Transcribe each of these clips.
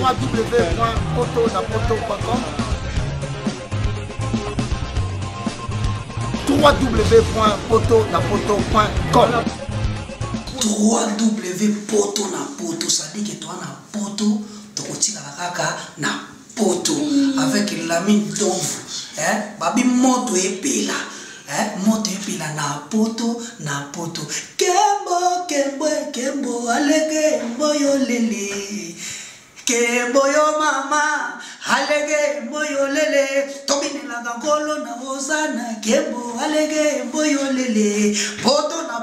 www.potonapoto.com www.potonapoto.com www.potonapoto, ça dit que toi na poto, tu continues la kaka na poto avec l'ami d'ombre, babi moto et pila, moto et pila na poto, kembo kembo kembo alege moyo lele, kembo yo mama alege moyo lele, tobine la gangolo na hosana, kembo alege moyo lele, poto na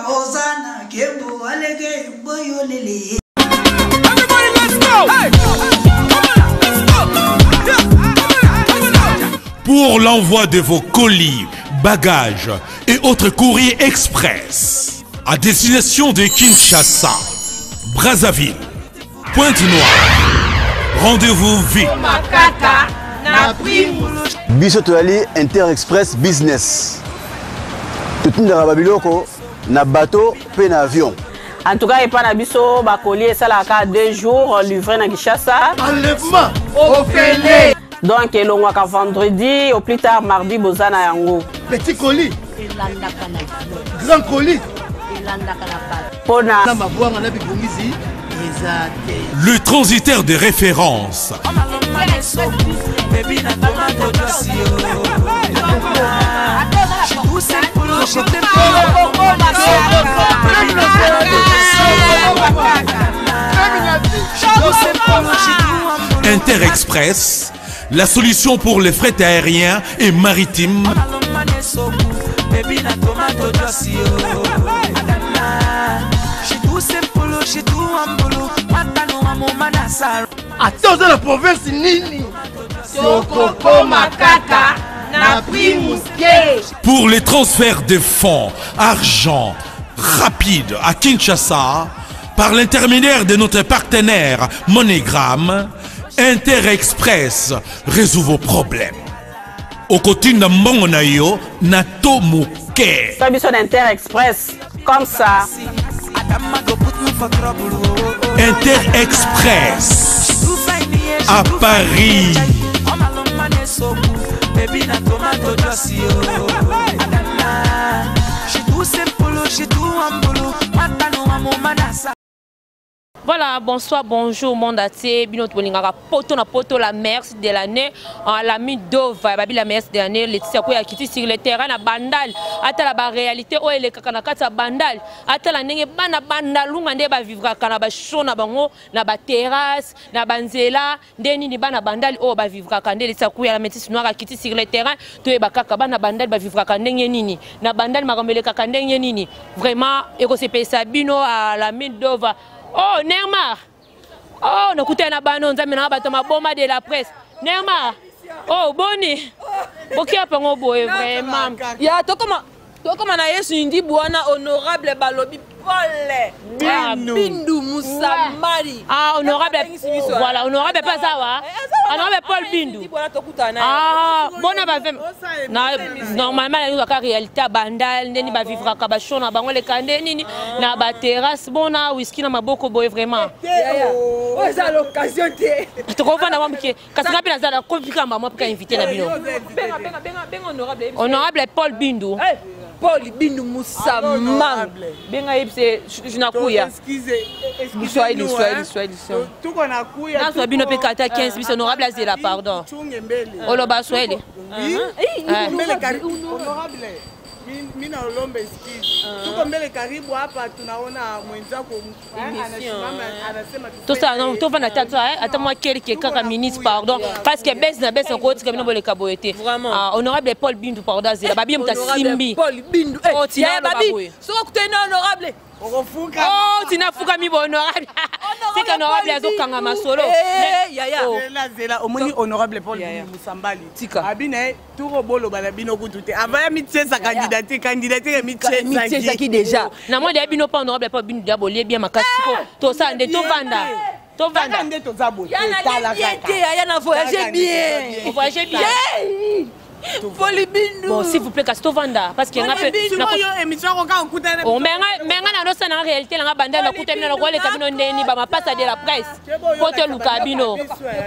hosana, kembo alege moyo lele. Everybody, let's go! Hey! Pour l'envoi de vos colis, bagages et autres courriers express à destination de Kinshasa, Brazzaville, Pointe-Noire, rendez-vous vite. Biso ali Inter Express Business. Tout le monde Babiloko na bateau pe na avion. En tout cas, il n'y a pas de bakoli ça la 2 jours livré à Kinshasa. Enlèvement au Félé. Donc, il y a vendredi, au plus tard mardi, Bozana Yango. Petit colis. Grand colis. Le transitaire de référence. Inter Express, la solution pour les frais aériens et maritimes. Attends la province Nini. Pour les transferts de fonds, argent rapide à Kinshasa, par l'intermédiaire de notre partenaire MoneyGram, Inter Express résout vos problèmes. Au côté de Mbongonayo, Nato Mouké. Solution d'Inter Express, comme ça. Inter Express à Paris. Voilà, bonsoir, bonjour, monde entier. Binot Bolingara, poto na poto, la merci de l'année. La Midova, la merci de l'année. Les Tissakouya qui sur le terrain à Bandal. Ata la réalité, oh, les Kakanakata Bandal. Ata la nenge bana Bandalunga, ne ba vivra kanaba show na bango, na ba terrasse, na banzela, deni ni bana Bandal, oh, ba vivra kande, les Tissakouya la métisse noire qui sur le terrain. Toi, ba kakabana Bandal, ba vivra kande nini. Na Bandal, maramele kakande nini. Vraiment, et que c'est payé Bino à la Midova. Oh, Neymar! Oh, nous écoutons la banane, nous avons ma bombe de la presse. Neymar! Oh, Boni! Ok, après, on boit vraiment. Ya, toi comment na yesu indi bwana honorable balobi Paul Bindu Musamari. Ah, honorable. Voilà, honorable pas ça va. Honorable Paul Bindu. Ah, bon va normalement nous avons réalité bandal, neni ba vivre ka ba shona bango le kande nini na ba terrasse bona whisky na maboko boy vraiment. Oh, c'est l'occasion té. Tu comprends na mamke. Kasanga pe na za compliqué maman pour inviter na bino. Ben honorable. Honorable Paul Bindu. Paul Bindu Musamari. Benga ipse junakuya. Swahili. Tout qu'on a kuya. Na so bino pe kata 15 bis honorable azela pardon. Oloba Swahili. Honorable. Mina olombe skizi. Tuko mbele karibu hapa tunaona mwenzako anasema tout ça non tout va na tata ata moi quelqu'un kaka ministre pardon parce que baisse na baisse ko tika bino bole kaboyete. Honorable Paul Bindu pardon azela babi mta simbi. Paul Bindu. Oh tia babi. Soko kutena honorable. Oh tina fuka mi honorable. C'est honorable azo kanga masolo. Zela omoni honorable Paul Musambali. Tika. Abine turo bolo bala bino kutute. Avaya mitesa candidature mitesa qui déjà. Na moi de bino pas honorable Paul Bindu diabolier bien makasi ko. To ça nde to vanda. To vanda nde to zabo. Yana voyager bien. Voyager bien. Polibindu. Bon, s'il vous plaît, Casto Vanda. Parce qu'il y a un peu. Oh, mais on a en réalité, la bande, la coûte, le rôle, les cabinets, ma passe à de la presse. Côté le cabino.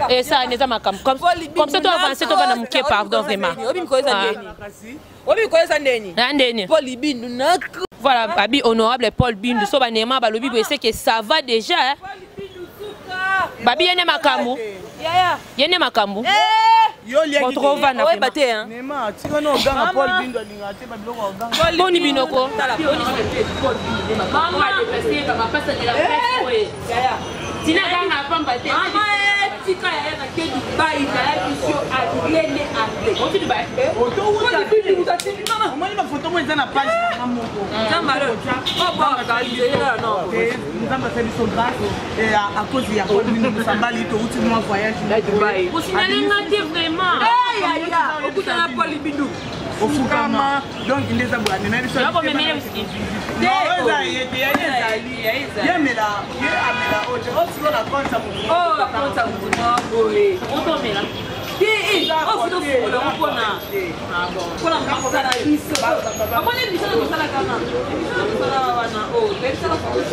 Et ça, n'est pas ma cam. Comme ça, tu avances, tu vas nous quitter, pardon, vraiment. Voilà, Babi honorable Paul Bindu, so banema balobi c'est que ça va déjà. Babi yene makambu. Yene makambu. Votre vana ouais baté hein. Nema, tikono ganga Paul Bindu lingate babiloko ganga. Boni binoko. Maman, déplacer ma passe de la presse ouais. Tina ganga pamba té. Tika ya na ke Dubai na émission à Lene Ate. On dit Dubai. Auto uta bindu uta tini mama. Omani ma photo mo ezana page na moko. Nzambaro. Oh bon, kalizela non. Nzamba fait son grâce et à cause il y a Paul Bindu Musambali to uti mo voyage na Dubai. Vous signalez ngati vraiment. Eh ya. Okuta na Paul Bindu. Ofukama donc il les a bourrés mais ça va même aussi non ça y était yemela ye amela oje aussi on a compte ça pour oui on tombe là qui oh c'est donc le mpona ah bon pona makosala biso amone biso na kosala kama biso na kosala wana oh biso na kosala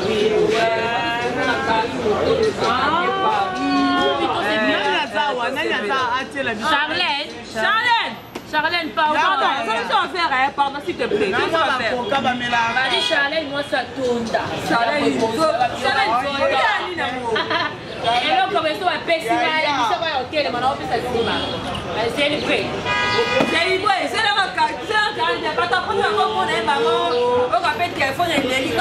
oui ouais na kali Charlène, pardon. Ça va faire, pardon, s'il te plaît. Qu'est-ce que ça va faire? Vas-y, Charlène, moi ça tourne. Charlène, et là, comme ça, on pèse, ça va au télé, maintenant on fait ça. C'est le prix. C'est le prix, c'est la carte. C'est la carte. Pas ta première fois qu'on est maman. On va faire téléphone et les lignes.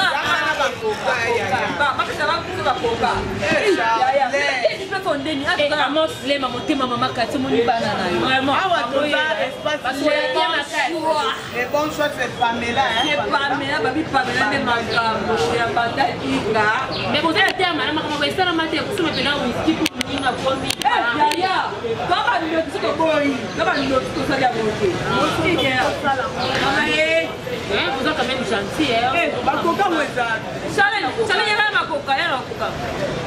Et bon choix c'est Pamela. C'est Pamela, babi Pamela de Magambo. Il y a pas d'Iga. Mais vous êtes terme, madame, on va essayer de mater. Vous savez maintenant whisky pour nous na bomi. Eh, ya. Baba nous dit que boy. Baba nous dit que ça y a monté. Whisky là. Maman, vous êtes quand même gentil hein. Eh, bakoka mweza. Charlène, Charlène y'a ma coca, y'a la coca.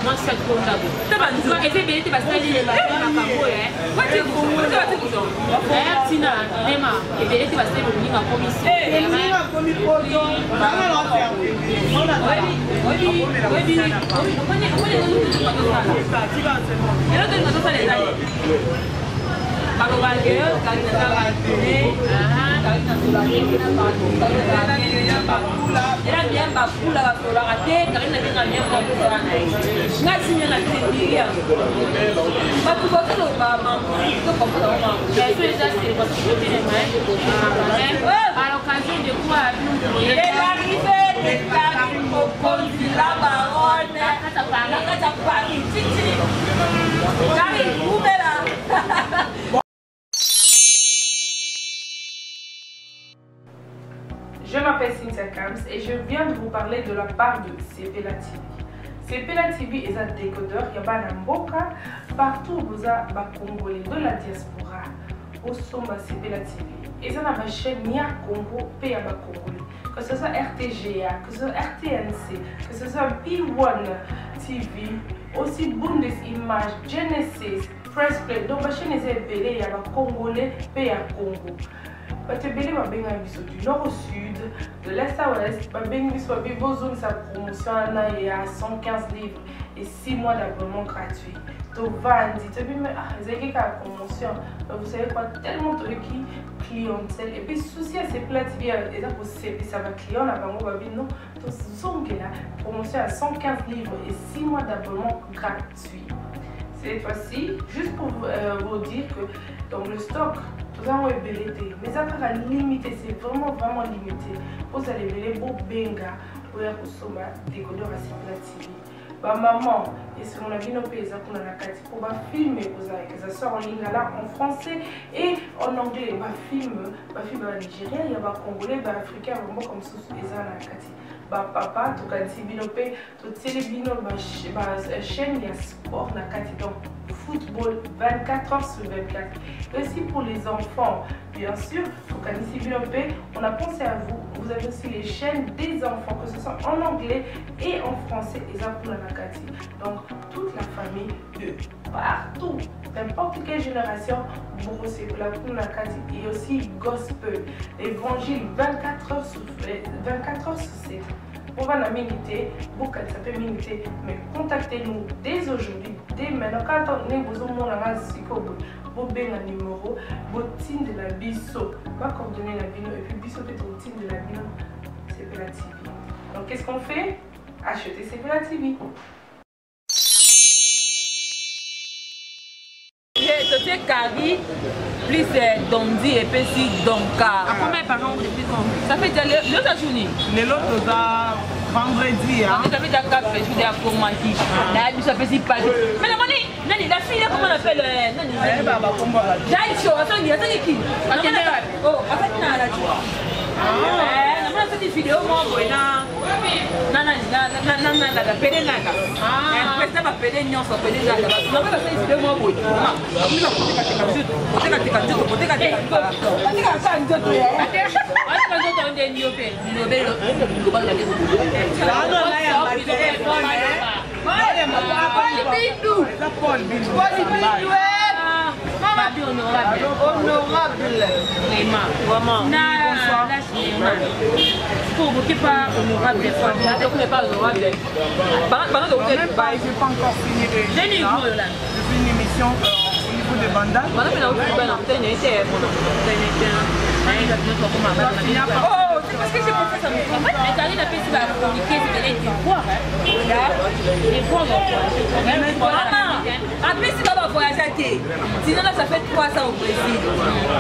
Moi c'est comme ça. T'as nous et c'est bien tu vas salir les makambo hein. Quoi tu dis? Eh, Tina, Nema, et bien tu vas salir le na commission. Eh, na commission. À l'occasion de quoi la baronne, je m'appelle Cynthia Kams et je viens de vous parler de la part de Sepela TV. Sepela TV est un décodeur, il y a un mboka partout où vous avez des Congolais de la diaspora au Somba Sepela TV. Et ça ma chaîne Nia Congo P à Congolais. Que ce soit RTGA, que ce soit RTNC, que ce soit P1 TV, aussi Bundesimage, Genesis, Press Play. Donc ma chaîne est appelée, il y a des Congolais P à Congo. Batebele babenga biso du nord au sud, de l'est à ouest, babenga biso babibo zone sa promotion à 115 livres et 6 mois d'abonnement gratuit. To vandi, tu peux me zéger la promotion, vous savez quoi, tellement de qui clientèle et puis souci à ces plats TV et ça va client la bango babi non, to zonge la promotion à 115 livres et 6 mois d'abonnement gratuit. Cette fois-ci, juste pour vous dire que dans le stock, nous avons ébélité, mais ça va limiter, c'est vraiment limité. Vous allez ver beau benga pour y consommer décodeur à Sepela TV. Bah maman, et si on a vu nos pays pour filmer, que ça sort en ligne là en français et en anglais, bah film à Nigeria, il y a des Congolais, des Africains, vraiment comme ça, les Anakati. Bah papa, tu as dit binopé, tu télévino, chaîne, il y a sport nakati donc football 24 heures sur 24. Aussi pour les enfants, bien sûr, tu as dit binopé, on a pensé à vous. vous avez aussi les chaînes des enfants, que ce soit en anglais et en français, et ça pour la Nakati. Donc, toute la famille de partout, n'importe quelle génération, pour aussi pour la Nakati, et aussi gospel, évangile 24 heures sur 7. On va la militer, beaucoup ça peut militer, mais contactez-nous dès aujourd'hui, dès maintenant. Quand on est besoin de vous avez un numéro, vous de la biso, va coordonner la bino, et puis biso peut être de la bino, c'est la TV. Donc qu'est-ce qu'on fait? Acheter c'est la TV. J'ai Kari, plus Dondi et puis Donka. À combien par an depuis quand? Ça fait l'autre journée. L'autre vendredi. Ça fait déjà 4 jours de la Comati. Là, ça fait si pas. Mais la fille, comment on appelle? J'ai chaud, attendez qui? Oh, attendez, cette vidéo, moi, honorable. Vraiment. Pour vous qui pas honorable, pas honorable. Pendant que vous êtes pas, j'ai pas encore fini. J'ai fait une émission au niveau de Banda. Oh, c'est parce que j'ai pas fait ça. En fait, les Karine a fait ça pour communiquer, c'est des voir. Les voir, après, si on va voyager, sinon là, ça fait 3 ans au Brésil.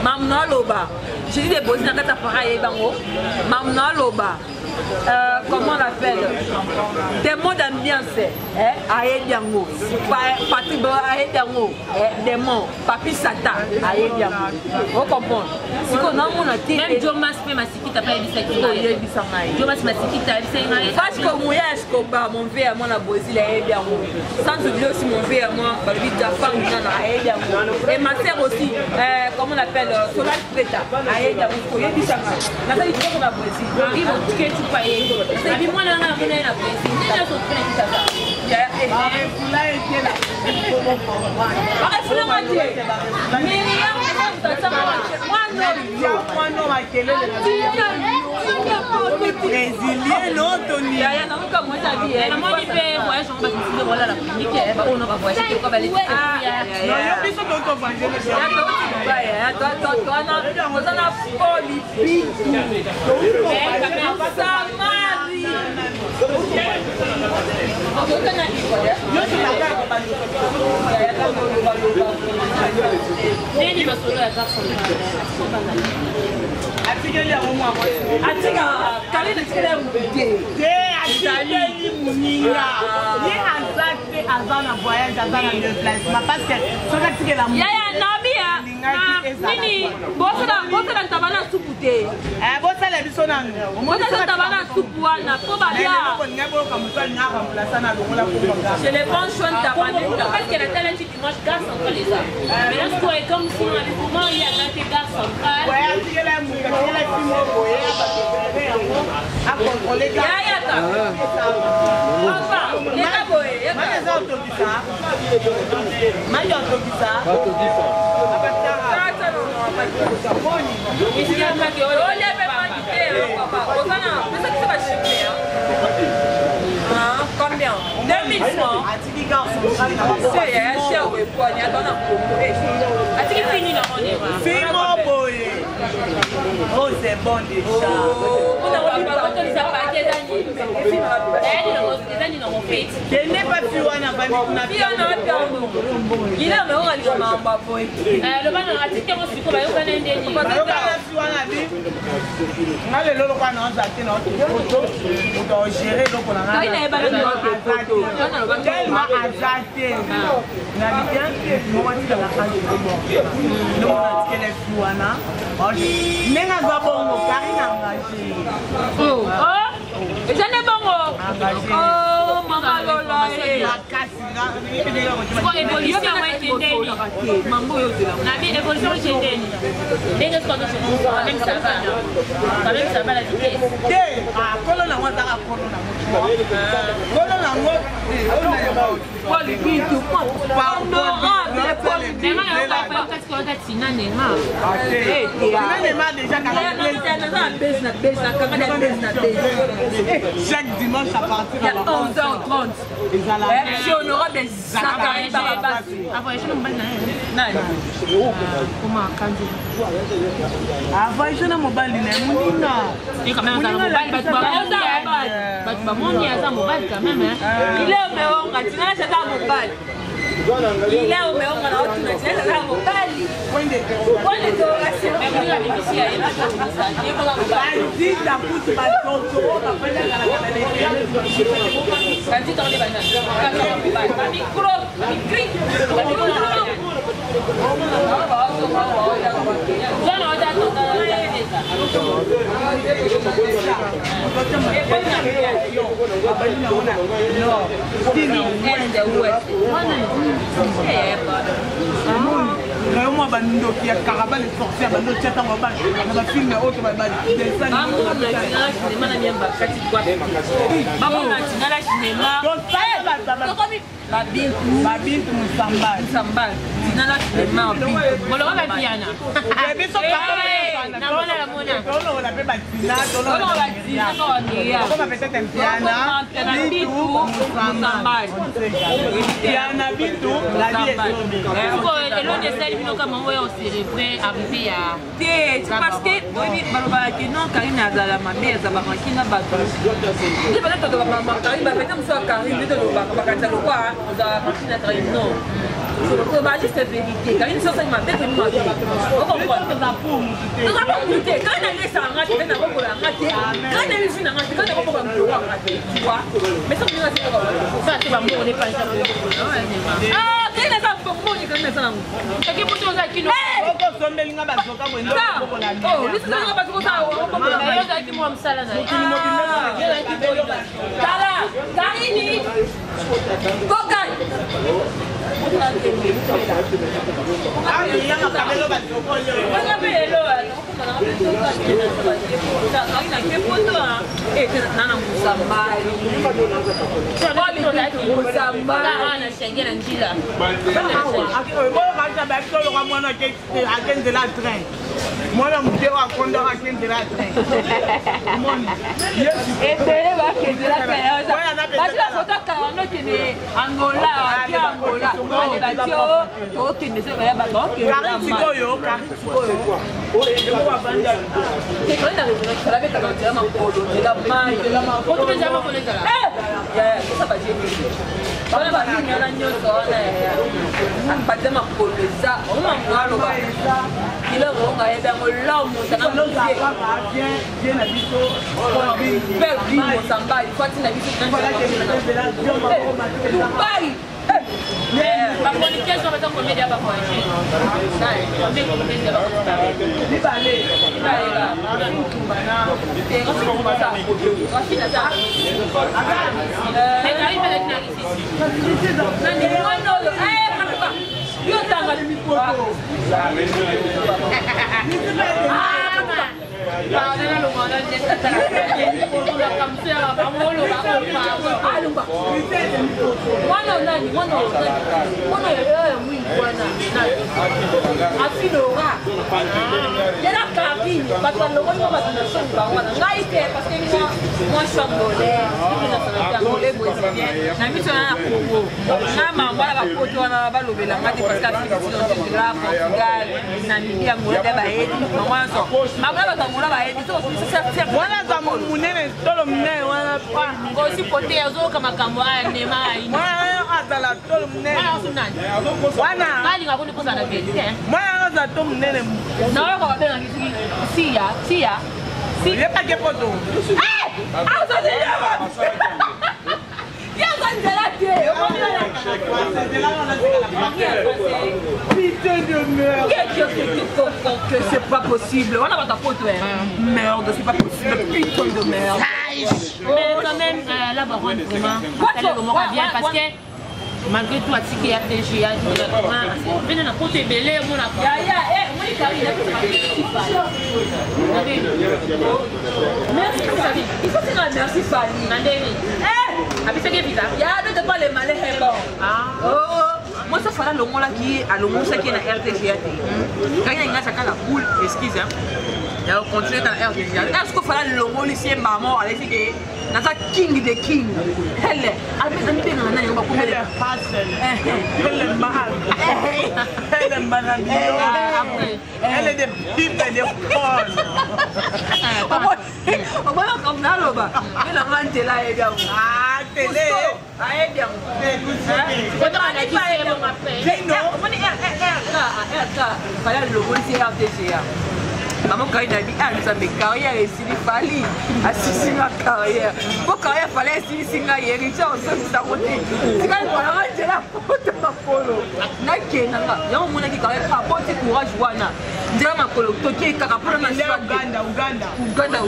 Mamna Loba. J'ai dit des bosses dans le pareil, Mamna Loba. Comment on l'appelle? Des mots d'ambiance. Aïe Diango. Patrick Aïe Diango. Des mots. Papi Sata. Aïe Diango. Vous comprenez? Si on a mon athée. Même Jomas fait ma siki, t'as pas eu ça. Jomas ma siki, t'as eu ça. Parce que moi, mon verre à moi, la Brésil, Aïe Diango. Sans oublier aussi mon verre à moi, la femme, Aïe Diango. Et ma sœur aussi, comment on l'appelle? Solange Preta. Aïe Diango. Il y a du sang. La salle, il faut qu'on a Brésil. Ils vont tuer tout. C'est bien moi là on a venu la Brésil. Les gens sont prêts ça. Brésilien, non, Tony. Je les prends soin de ta famille parce qu'elle a tellement dit que moi je garde central les arts. Mais là, ce qu'on est comme si on avait comment il y a un garde central. Combien? 2000 francs. C'est cher au poignet. Est-ce qu'il finit la monnaie? Oh, c'est bon déjà. Je n'ai pas pu voir la famille. Il a un Oh, maman Lola, évolution chaque dimanche à partir de 11h30. Si on aura des Zachary il est au meilleur moment où tu n'as pas mobile. Moi, qui a carabal et sorcier, bando tchata mobile, on va filmer autre mobile. parce que non, Karine a la mamie, elle a ma machine à battre. Je vais te demander, Karine va faire comme ça, Karine, de l'eau, non. C'est juste la vérité. Karine, ça, il m'a fait une magie. On comprend. Quand elle laisse un raté, elle n'a pas pour la rater. Quand elle est une raté, elle n'a pas pour la rater. Tu vois? Mais ça, c'est pas bon, on n'est pas ah, Karine, ça, c'est pas bon, on est quand même ça. C'est qui pour toi, qui nous. Moi, je suis de la train. Et parce que la photo qui est Angola, Angola, C'est pas possible. On a pas ta photo. Merde, c'est pas possible. Putain de merde. Mais quand même, là, vraiment, ça le moment bien parce que malgré tout, à ce qu'il y a des GA, venez à côté belé, mon après. Merci Fanny. Il faut dire merci Fanny. Avec ce qui est bizarre. Il y a de pas les malais. Moi, ça fera le mot là qui est à l'homme qui est dans RTGA. Quand il y a la boule, excuse. Il va continuer dans RTGA. Est-ce qu'il fera le mot ici, maman, allez, c'est que. Dans sa king des kings. Elle est. Elle est des pipes et des folles. On va comme ça là-bas. Elle a rentré là et bien. Ah, télé. Ah, et bien. On a dit pas et bien après. Non, on est RK. Fallait le policier RTGA. Maman quand il a dit ah nous avons carrière ici il fallait assister ma carrière. Pour carrière fallait assister ma héritier on se nous a monté. C'est quand il fallait ranger la photo ma polo. Na kenanga. Y'a mon qui carrière pas bon courage wana. Déjà ma polo toki kakapona na Uganda.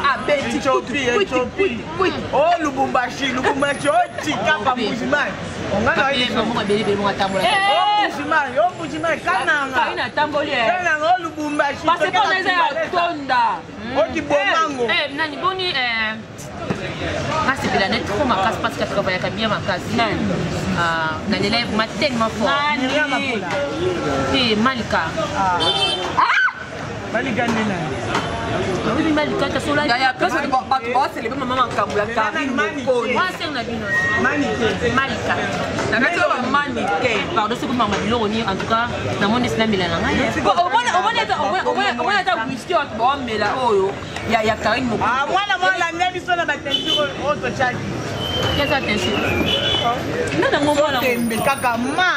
Ah beti Ethiopie. Oh Lubumbashi oh Tika pa musulman. On a eu maman bébé mon atambola. Oh musulman kananga. Kaina tamboli. Kananga Lubumbashi. Parce que on est à Tonda. Oh, qui bon mango. Nani boni ah c'est la net trop ma casse parce que travaille bien ma casse. Dans les lèvres m'a tellement fort. Et Malika. Malika nena. Oui Malika ta sola. Ya ya parce que pas c'est les maman Kambula Karine. Moi c'est on a vu Malika. La nature Manike. Pardon c'est que maman Bilo en tout cas dans mon islam il a là. On va être whisky bon mais là oh il y a Karine. Ah moi la nez sur la teinture auto charge. Qu'est-ce que teinture? Non non mais kaka ma.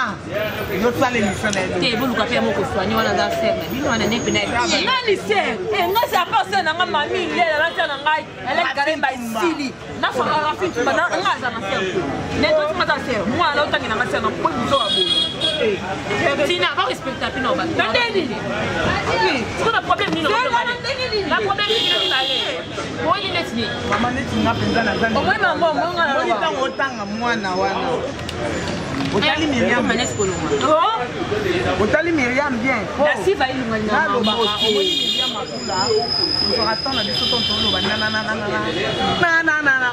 Yo sale mission là. Te bon ka faire mon soigner on a dans serre. Bilo on a né pénal. Non ni serre. Et non c'est pas ça na mami il est là dans ngai. Elle est garée by Sili. Na fa la fin tu bana ngaza na serre. Ne toi tu m'as serre. Moi là autant na serre na po biso abo. Tina va respecter pino ba. Tandeni. C'est un problème ni non. La problème ni aller. Moi il est ni. Maman n'est pas penza na zani. Au moins maman moi on est en otanga mwana wana. Otali Myriam Otali Myriam bien. La si va ilunga na mama. Myriam akula. On va attendre biso tonton lo banana na.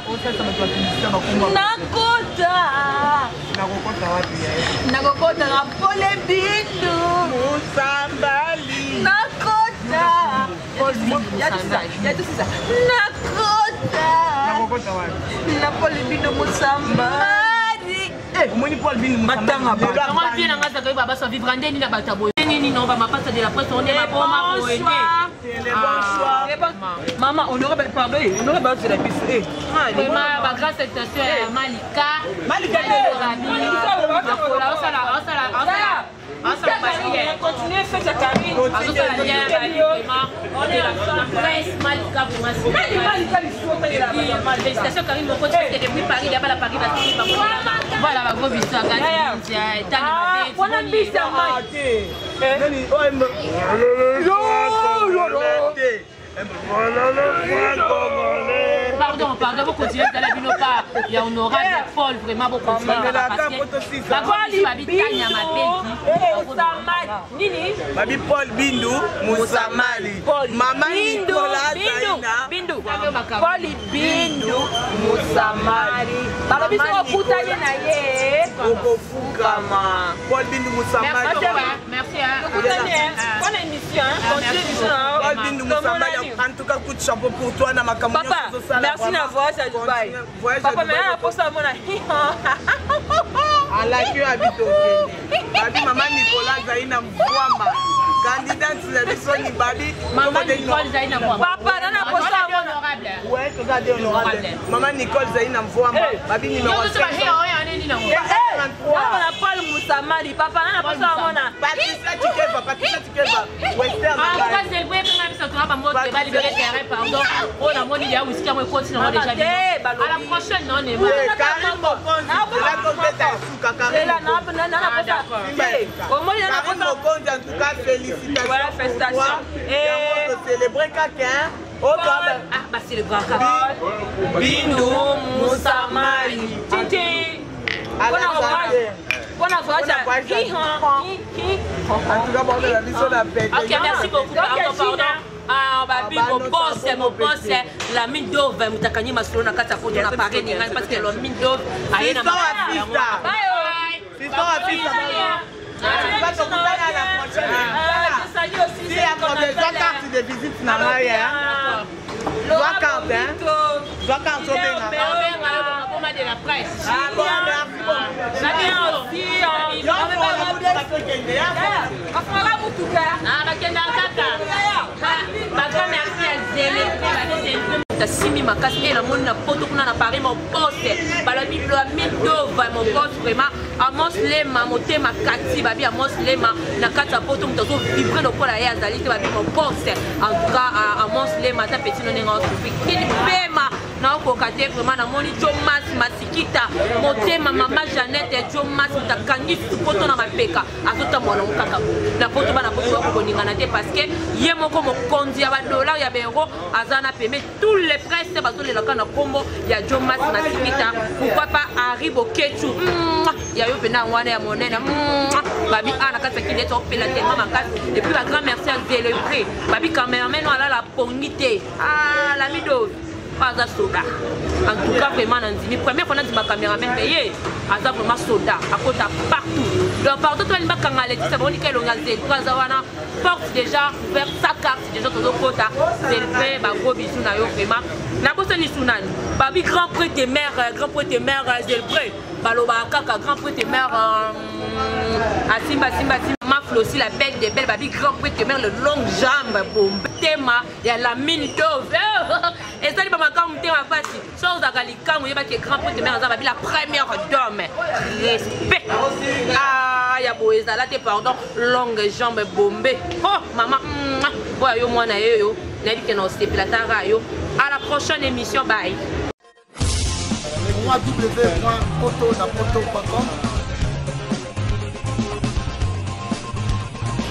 O sasa mtu akimsikia bakumba. Nakokota wapi? Nakokota na pole bindu. Musambali. Nakota. Ya tu sasa. Nakota wapi? Na pole bindu Musambali. Moni Paul Bin matanga ba. Comment bien ngata ko baba so vivre ndeni na batabo. Nini non va ma passe de la presse on est ma bomba pour aider. Bonsoir. Maman, on aurait pardon, on aurait pas de la piste. Vraiment ba grâce à ta sœur Malika. Malika continuez à faire sa carrière. On est ensemble. Malika pour moi. Malika félicitations Karine mon coach qui est depuis Paris, il y a pas la Paris voilà ma gros histoire on a mis ça pardon, vous continuez dans la Binopa. Il y a honorable Paul, vraiment beaucoup de choses. Babi Paul Bindu, Moussamali. Maman Nicolas Bindu. Paul Bindu, Moussamali. Babi Sokutane naye. Okofukama. Paul Bindu Moussamali. Merci. Bonne émission. Paul Bindu Moussamali. En tout cas, coup de chapeau pour toi dans ma campagne. Papa, merci d'avoir voyagé à Dubaï. Papa, mais là, pour ça, mon à la queue habite au Kenya. Babi, maman Nicolas Zaina Mwamba. Candidate sur la mission Babi. Maman Nicole Zaina Mwamba. Papa, là, on a posé un honorable. Ouais, tu regardes honorable. Maman Nicole Zaina Mwamba. Babi numéro 5. On a pas le Moussamali. Papa, là, on a posé un honorable. Patricia Tikeva. Western. Pourquoi c'est vrai que même si on va monter, va libérer le terrain, pardon. On a monté, il y a whisky, on va continuer déjà. À la prochaine, non, on est félicitations. Et célébrer quelqu'un. célébraka Bindu Musamali Titi Ok, merci beaucoup. Pardon. Mon boss, la mine d'eau va m'attaquer ma soeur, parce que la mine d'eau a une de la presse. Simi makasi et la monde n'a pas tout qu'on a parlé mon poste la Bible mon poste vraiment Amos Lema moté ma kati babi Amos Lema na kata poto mtazo vibrer le pola ya zali te babi mon poste en tout cas Amos Lema ta petit non nga kini pema na ko kate vraiment na moni Jomas Masikita moté ma maman Jeannette et Jomas mtakangi poto na mapeka azota mwana mukaka na poto bana poto ko ningana te parce que ye moko mo kondi ya ba dollar ya bero azana peme tous les presses bazo le lokana kombo ya Jomas Masikita pourquoi pas Henri Boketu ya yo pena wana ya monene babi ana kata kile to pela tellement makasi et puis la grand merci à célébrer babi cameraman wala la pongité la mido pas à soda en tout cas vraiment nanzimi première fois nanzima cameraman payé aza vraiment soda à côté partout donc partout toi nimba kangale ça boni kelo ngazé kaza wana porte déjà ouvert sa carte déjà tout côté célébrer ba gros bisous na yo vraiment na bossa ni sunani babi grand prêtre et mère célébrer baloba kaka grand prêtre et mère Simba Maflo aussi la belle des belles babi grand prêtre et mère le long jambe bombe tema ya la mine d'eau et ça pas comme tema parti chose à galikamu yeba que grand prêtre et mère babi la première dame respect ya boeza là te pardon longue jambe bombe oh maman boya yo mwana yo na dit que non c'est platara yo à la prochaine émission bye www.potonapoto.com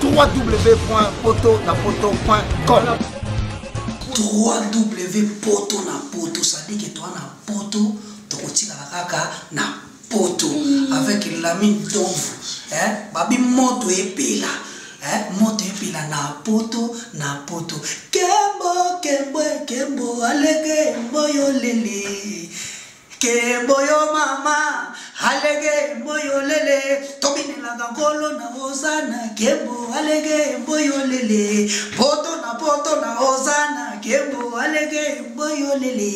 www.potonapoto.com www.potonapoto ça dit que toi na poto tokotika kaka na poto avec la mine d'ombre babi moto epela moto epela na poto kembo alege mboyo lele kembo yo mama alege mboyo lele tobine la gangolo na ozana kembo alege mboyo lele poto na ozana kembo alege mboyo lele